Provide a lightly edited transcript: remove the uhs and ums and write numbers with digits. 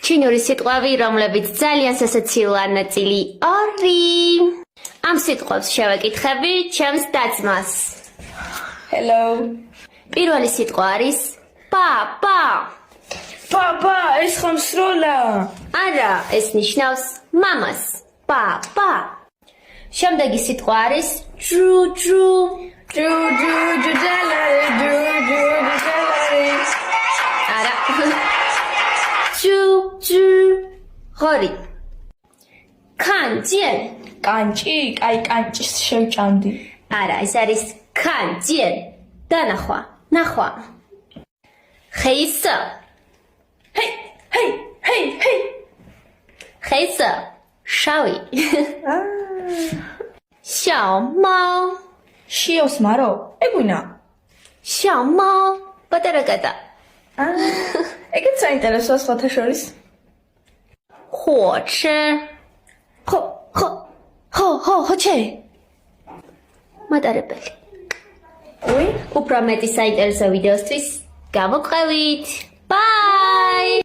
ჩინური სიტყვები, რომლებიც ძალიან სასაცილოა ნაწილი 2. ამ სიტყვებს შევეკითხები ჩემს დაძმას. Hello. პირველი სიტყვა არის პაპა. Papa, ეს ხომ სროლა? არა, ეს ნიშნავს მამას. პაპა. შემდეგი სიტყვა არის ჯუჯუ. არა. ჯუჯუ. ღორი. კანჯენ. კანჭი, კაი კანჭის შევჭამდი. არა, ეს არის კანჯენ. დანახვა, ნახვა. ხეისა. Hey. ხეისა. შავი. შაომაო. შიოს მარო? ეგუნა. შაომაო. პატარა კატა. ეგეც საინტერესოა სხვათა შორის. 火车 ხოჩე. მატარებელი. უი, უფრო მეტი საინტერესო ვიდეოსთვის გამოყევით. Bye!